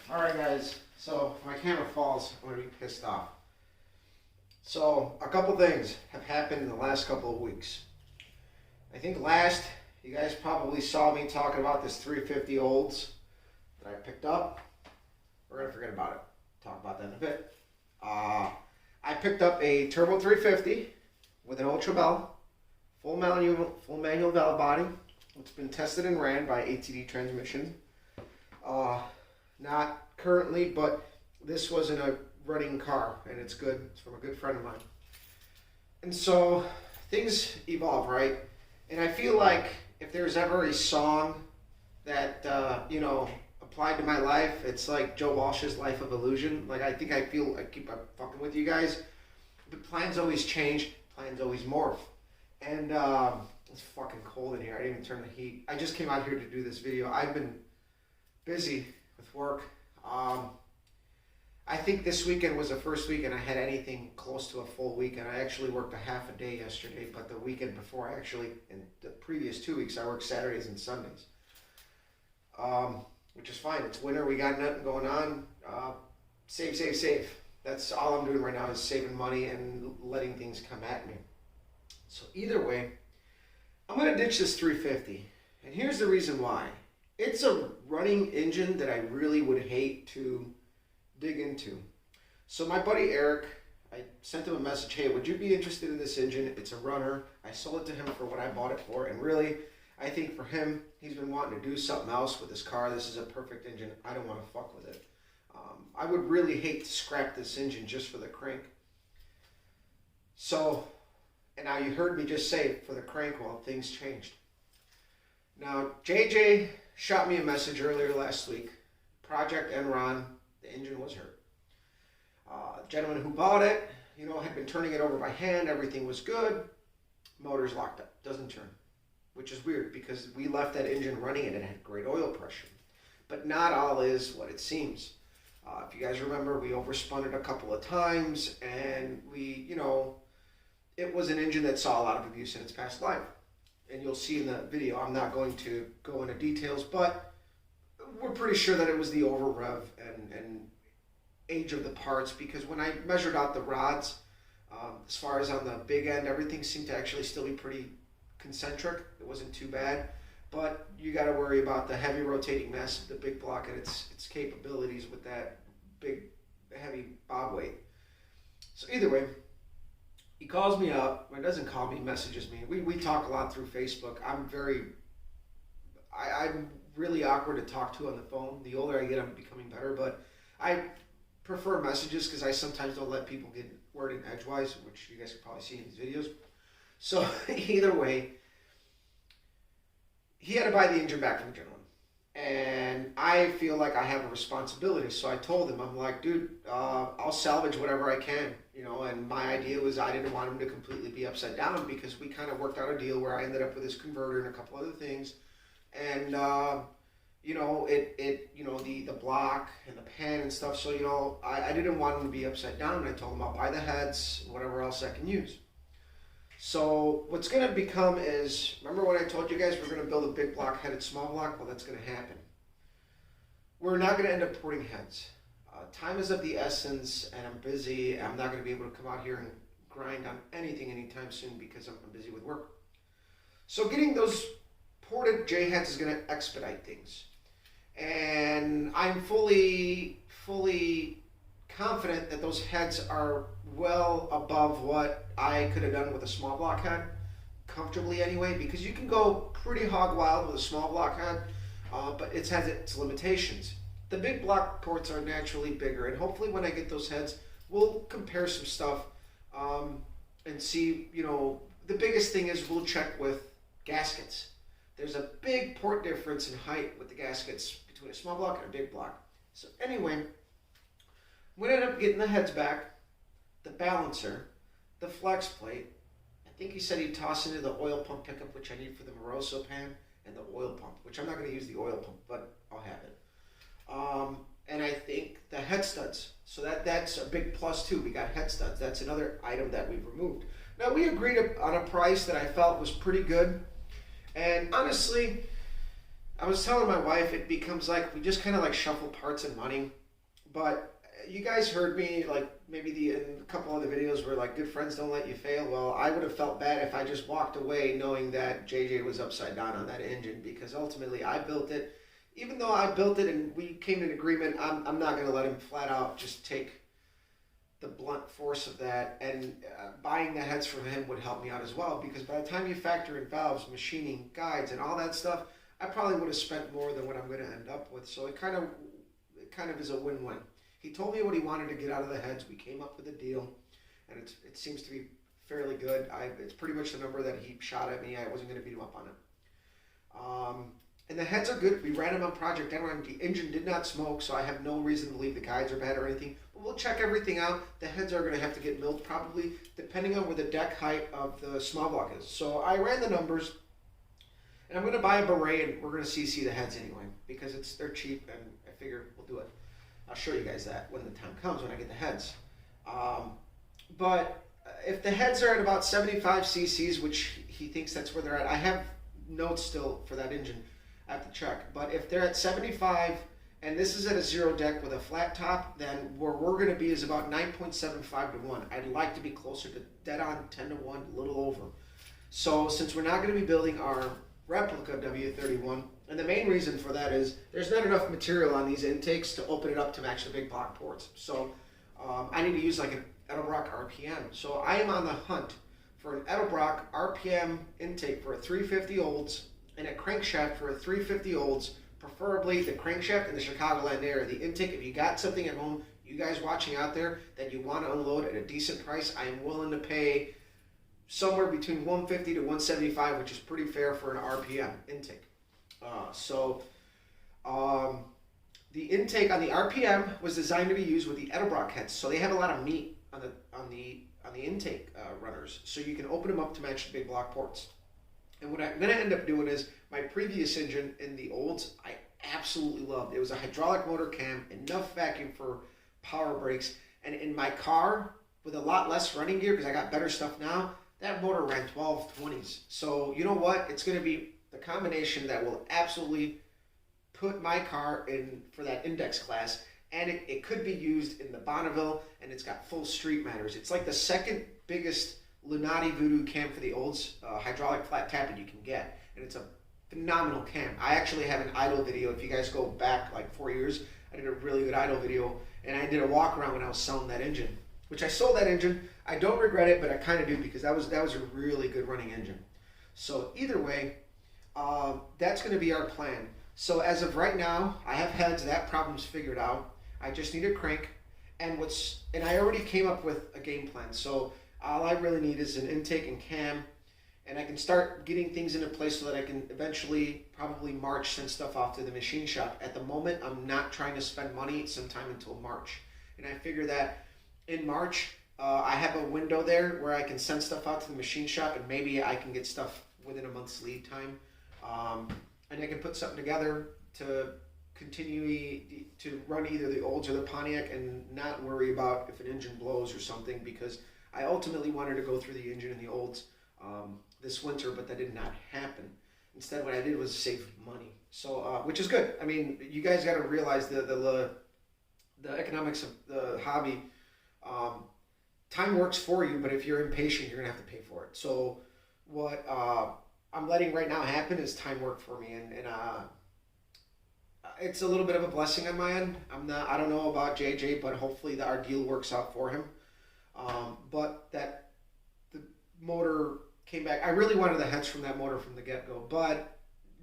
Alright guys, so if my camera falls, I'm going to be pissed off. So, a couple things have happened in the last couple of weeks. I think last, you guys probably saw me talking about this 350 Olds that I picked up. We're going to forget about it. Talk about that in a bit. I picked up a Turbo 350 with an Ultra Bell, full manual valve body. It's been tested and ran by ATD Transmission. Not currently, but this was in a running car, and it's good. It's from a good friend of mine. And so things evolve, right? And I feel like if there's ever a song that applied to my life, it's like Joe Walsh's "Life of Illusion." Like I keep fucking with you guys, but plans always change, plans always morph. And it's fucking cold in here. I didn't even turn the heat. I just came out here to do this video. I've been busy with work. I think this weekend was the first weekend I had anything close to a full weekend. I actually worked a half a day yesterday, but the weekend before, in the previous 2 weeks, I worked Saturdays and Sundays. Which is fine. It's winter. We got nothing going on. Save. That's all I'm doing right now is saving money and letting things come at me. So either way, I'm going to ditch this 350. And here's the reason why. It's a running engine that I really would hate to dig into. So my buddy Eric, I sent him a message, hey, would you be interested in this engine? It's a runner. I sold it to him for what I bought it for. And really, I think for him, he's been wanting to do something else with his car. This is a perfect engine. I don't want to fuck with it. I would really hate to scrap this engine just for the crank. So, and now you heard me just say for the crank, well, things changed. Now, JJ shot me a message earlier last week. Project Enron, the engine was hurt. The gentleman who bought it, had been turning it over by hand. Everything was good. Motor's locked up. Doesn't turn. Which is weird because we left that engine running and it had great oil pressure. But not all is what it seems. If you guys remember, we overspun it a couple of times and it was an engine that saw a lot of abuse in its past life. And you'll see in the video, I'm not going to go into details, but we're pretty sure that it was the over rev and age of the parts, because when I measured out the rods, as far as on the big end, everything seemed to actually still be pretty concentric. It wasn't too bad, but you got to worry about the heavy rotating mass of the big block and its capabilities with that big heavy bob weight. So either way, he calls me up. He doesn't call me, he messages me. We talk a lot through Facebook. I'm really awkward to talk to on the phone. The older I get, I'm becoming better, but I prefer messages because I sometimes don't let people get word in edgewise, which you guys can probably see in these videos. So either way, he had to buy the engine back from the gentleman. And I feel like I have a responsibility. So I told him, I'm like, dude, I'll salvage whatever I can. And my idea was I didn't want him to completely be upside down because we kind of worked out a deal where I ended up with his converter and a couple other things. And, the block and the pan and stuff. So, I didn't want him to be upside down. And I told him I'll buy the heads and whatever else I can use. So what's going to become is, remember when I told you guys we're going to build a big block headed small block? Well, that's going to happen. We're not going to end up porting heads. Time is of the essence, and I'm busy. I'm not going to be able to come out here and grind on anything anytime soon because I'm busy with work. So getting those ported J heads is going to expedite things. And I'm fully confident that those heads are well above what I could have done with a small block head, comfortably anyway, because you can go pretty hog wild with a small block head, but it has its limitations. The big block ports are naturally bigger, and hopefully when I get those heads, we'll compare some stuff and see, the biggest thing is we'll check with gaskets. There's a big port difference in height with the gaskets between a small block and a big block. So anyway, we ended up getting the heads back, the balancer, the flex plate. I think he said he'd toss into the oil pump pickup, which I need for the Moroso pan, and the oil pump, which I'm not going to use the oil pump, but I'll have it. And I think the head studs. So that's a big plus too. We got head studs. That's another item that we've removed. Now we agreed on a price that I felt was pretty good. And honestly, I was telling my wife it becomes like we just kind of like shuffle parts and money. But you guys heard me like maybe in a couple other videos where like good friends don't let you fail. Well, I would have felt bad if I just walked away knowing that JJ was upside down on that engine because ultimately I built it. Even though I built it and we came to an agreement, I'm not going to let him flat out just take the blunt force of that, and buying the heads from him would help me out as well because by the time you factor in valves, machining, guides, and all that stuff, I probably would have spent more than what I'm going to end up with. So it kind of is a win-win. He told me what he wanted to get out of the heads. We came up with a deal, and it seems to be fairly good. It's pretty much the number that he shot at me. I wasn't going to beat him up on it. And the heads are good. We ran them on Project Enron. The engine did not smoke, so I have no reason to believe the guides are bad or anything. But we'll check everything out. The heads are going to have to get milled probably, depending on where the deck height of the small block is. So I ran the numbers, and I'm going to buy a beret, and we're going to CC the heads anyway because they're cheap, and I figure we'll do it. I'll show you guys that when the time comes when I get the heads. But if the heads are at about 75 cc's, which he thinks that's where they're at, I have notes still for that engine. I have to check. But if they're at 75 and this is at a zero deck with a flat top, then where we're going to be is about 9.75 to 1. I'd like to be closer to dead on 10 to 1, a little over. So since we're not going to be building our replica W31, and the main reason for that is there's not enough material on these intakes to open it up to match the big block ports. So I need to use like an Edelbrock RPM. So I am on the hunt for an Edelbrock RPM intake for a 350 olds and a crankshaft for a 350 olds, preferably the crankshaft in the Chicagoland area. The intake, if you got something at home, you guys watching out there, that you want to unload at a decent price, I am willing to pay somewhere between 150 to 175, which is pretty fair for an RPM intake. The intake on the RPM was designed to be used with the Edelbrock heads, so they have a lot of meat on the intake runners, so you can open them up to match the big block ports. And what I'm going to end up doing is my previous engine in the olds, I absolutely loved. It was a hydraulic motor cam, enough vacuum for power brakes, and in my car with a lot less running gear because I got better stuff now, that motor ran 1220s. So you know what? It's going to be the combination that will absolutely put my car in for that index class, and it could be used in the Bonneville, and it's got full street matters. It's like the second biggest Lunati Voodoo cam for the olds, hydraulic flat tapping you can get, and it's a phenomenal cam. I actually have an idle video. If you guys go back like 4 years, I did a really good idle video, and I did a walk around when I was selling that engine, which I sold that engine. I don't regret it, but I kind of do because that was a really good running engine. So either way, that's going to be our plan. So as of right now, I have heads. That problem's figured out. I just need a crank, and I already came up with a game plan. So all I really need is an intake and cam, and I can start getting things into place so that I can eventually probably March send stuff off to the machine shop. At the moment, I'm not trying to spend money sometime until March, and I figure that in March I have a window there where I can send stuff out to the machine shop, and maybe I can get stuff within a month's lead time. And I can put something together to continue to run either the olds or the Pontiac and not worry about if an engine blows or something, because I ultimately wanted to go through the engine in the olds this winter, but that did not happen. Instead, what I did was save money, so which is good. I mean, you guys got to realize the economics of the hobby. Time works for you, but if you're impatient, you're gonna have to pay for it. So what I'm letting right now happen is time work for me, and it's a little bit of a blessing on my end. I don't know about JJ, but hopefully our deal works out for him. But that the motor came back. I really wanted the heads from that motor from the get-go, but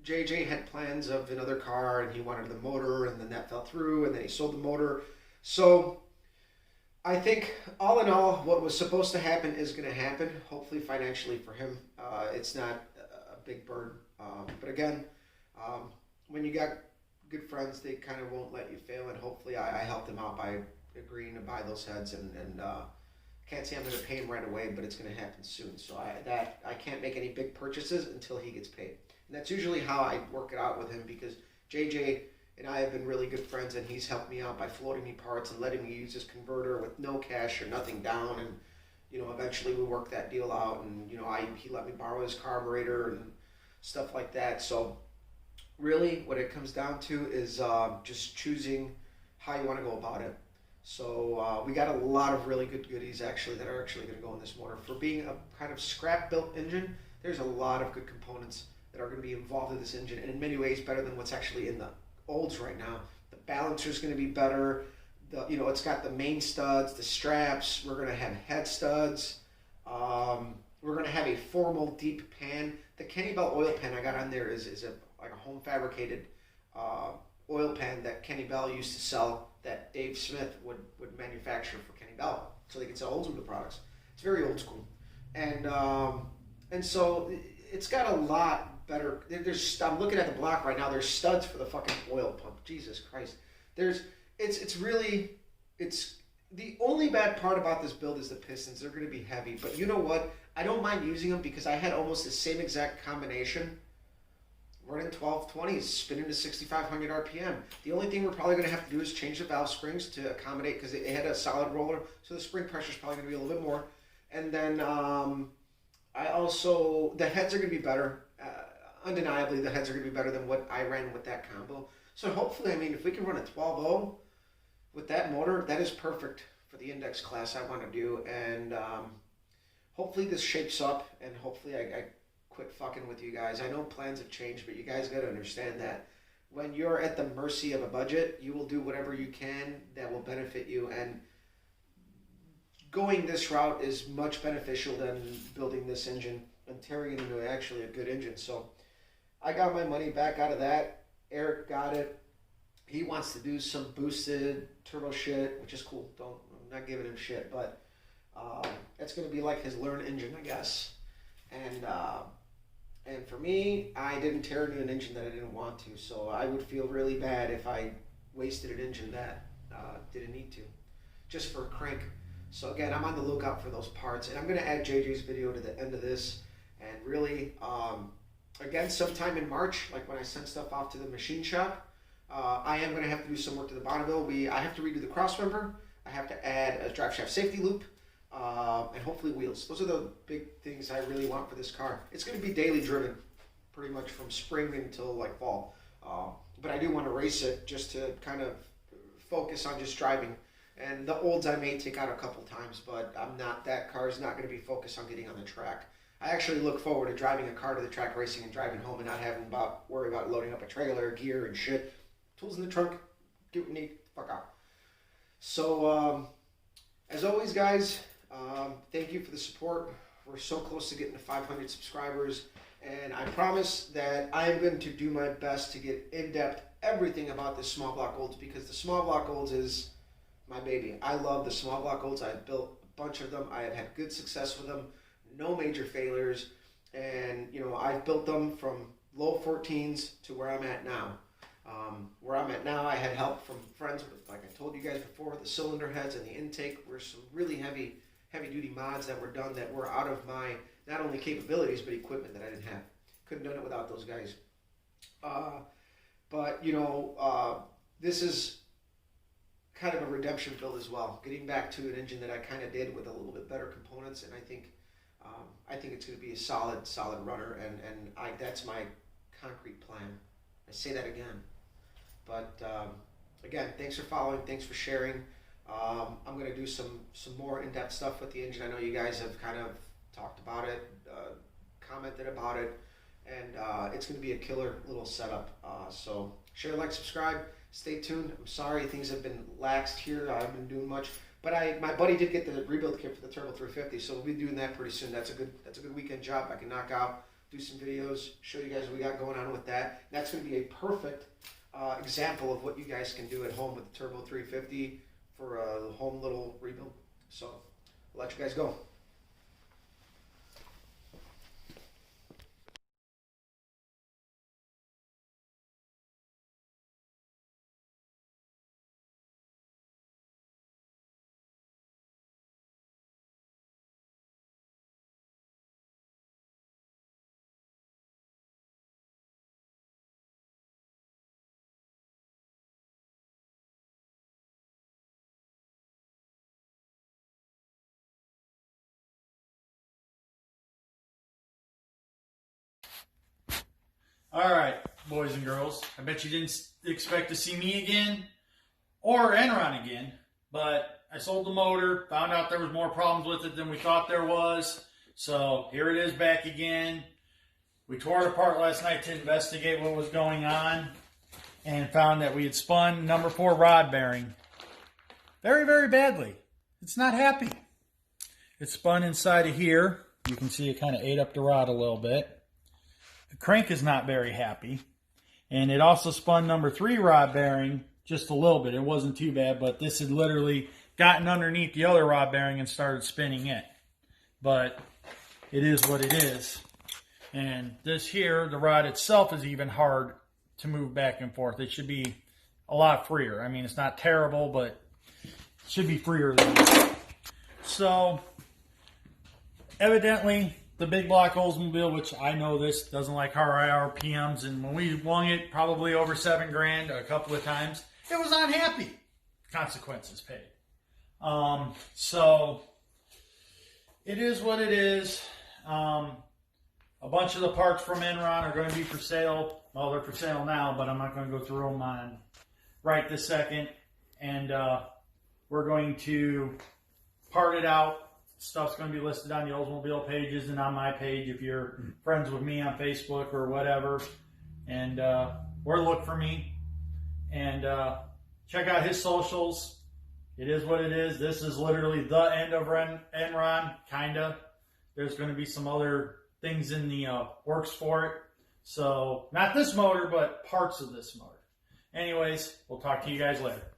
JJ had plans of another car, and he wanted the motor, and then that fell through, and then he sold the motor. So I think all in all, what was supposed to happen is going to happen, hopefully financially for him. It's not a big burden. But again, when you got good friends, they kind of won't let you fail, and hopefully I helped him out by agreeing to buy those heads, and can't say I'm going to pay him right away, but it's going to happen soon. So I can't make any big purchases until he gets paid. And that's usually how I work it out with him, because JJ and I have been really good friends, and he's helped me out by floating me parts and letting me use his converter with no cash or nothing down, and eventually we worked that deal out, and he let me borrow his carburetor and stuff like that. So really what it comes down to is just choosing how you want to go about it. So we got a lot of really good goodies actually that are actually going to go in this motor. For being a kind of scrap built engine, there's a lot of good components that are going to be involved in this engine, and in many ways better than what's actually in the olds right now. The balancer is going to be better. It's got the main studs, the straps. We're going to have head studs. We're going to have a formal deep pan. The Kenny Bell oil pan I got on there is like a home fabricated oil pan that Kenny Bell used to sell, that Dave Smith would manufacture for Kenny Bell, so they could sell Oldsmobile products. It's very old school, and so it's got a lot better. I'm looking at the block right now. There's studs for the fucking oil pump. Jesus Christ. It's the only bad part about this build is the pistons. They're going to be heavy, but you know what? I don't mind using them because I had almost the same exact combination running 1220s, spinning to 6,500 RPM. The only thing we're probably going to have to do is change the valve springs to accommodate, because it had a solid roller, so the spring pressure is probably going to be a little bit more. And then the heads are going to be better. Undeniably, the heads are going to be better than what I ran with that combo. So hopefully, I mean, if we can run a 12.0 with that motor, that is perfect for the index class I want to do. And hopefully this shapes up, and hopefully I quit fucking with you guys. I know plans have changed, but you guys got to understand that when you're at the mercy of a budget, you will do whatever you can that will benefit you. And going this route is much beneficial than building this engine and tearing it into actually a good engine. So I got my money back out of that. Eric got it. He wants to do some boosted turbo shit, which is cool. I'm not giving him shit, but it's going to be like his learn engine, I guess. And for me, I didn't tear into an engine that I didn't want to, so I would feel really bad if I wasted an engine that didn't need to, just for a crank. So again, I'm on the lookout for those parts, and I'm going to add JJ's video to the end of this. And really, again, sometime in March, like when I send stuff off to the machine shop, I am going to have to do some work to the Bonneville. I have to redo the crossmember. I have to add a drive shaft safety loop. And hopefully wheels. Those are the big things I really want for this car. It's going to be daily driven, pretty much from spring until like fall. But I do want to race it just to kind of focus on just driving. And the olds I may take out a couple times, but that car is not going to be focused on getting on the track. I actually look forward to driving a car to the track, racing, and driving home, and not having worry about loading up a trailer, gear, and shit. Tools in the trunk, do what you need, fuck out. So, as always, guys, thank you for the support. We're so close to getting to 500 subscribers, and I promise that I'm going to do my best to get in-depth everything about the small block olds, because the small block olds is my baby. I love the small block olds. I've built a bunch of them. I have had good success with them, no major failures, and I've built them from low 14s to where I'm at now. Where I'm at now, I had help from friends with, like I told you guys before, the cylinder heads and the intake were some really heavy duty mods that were done that were out of my not only capabilities but equipment that I didn't have. Couldn't have done it without those guys. But this is kind of a redemption build as well, getting back to an engine that I kind of did with a little bit better components, and I think it's going to be a solid runner, and that's my concrete plan. I say that again. But again, thanks for following, thanks for sharing. I'm going to do some more in-depth stuff with the engine. I know you guys have kind of talked about it, commented about it, and it's going to be a killer little setup. So share, like, subscribe, stay tuned. I'm sorry things have been laxed here. I haven't been doing much, but my buddy did get the rebuild kit for the Turbo 350, so we'll be doing that pretty soon. That's a good weekend job I can knock out. Do some videos, show you guys what we got going on with that. That's going to be a perfect example of what you guys can do at home with the Turbo 350 for a home little rebuild. So I'll let you guys go. All right. boys and girls. I bet you didn't expect to see me again or Enron again, but I sold the motor, found out there was more problems with it than we thought there was. So here it is back again. We tore it apart last night to investigate what was going on and found that we had spun number 4 rod bearing very, very badly. It's not happy. It spun inside of here. You can see it kind of ate up the rod a little bit. The crank is not very happy. And it also spun number 3 rod bearing just a little bit. It wasn't too bad, but this had literally gotten underneath the other rod bearing and started spinning it. But it is what it is. And this here, the rod itself is even hard to move back and forth. It should be a lot freer. I mean, it's not terrible, but it should be freer than this. So, evidently, the big block Oldsmobile, which I know this doesn't like high RPMs, and when we wung it probably over $7,000 a couple of times, it was unhappy. Consequences paid. So it is what it is. A bunch of the parts from Enron are going to be for sale. Well, they're for sale now, but I'm not going to go through them on right this second. And we're going to part it out. Stuff's going to be listed on the Oldsmobile pages and on my page if you're friends with me on Facebook or whatever. And or look for me. And check out his socials. It is what it is. This is literally the end of Enron, kind of. There's going to be some other things in the works for it. So, not this motor, but parts of this motor. Anyways, we'll talk to you guys later.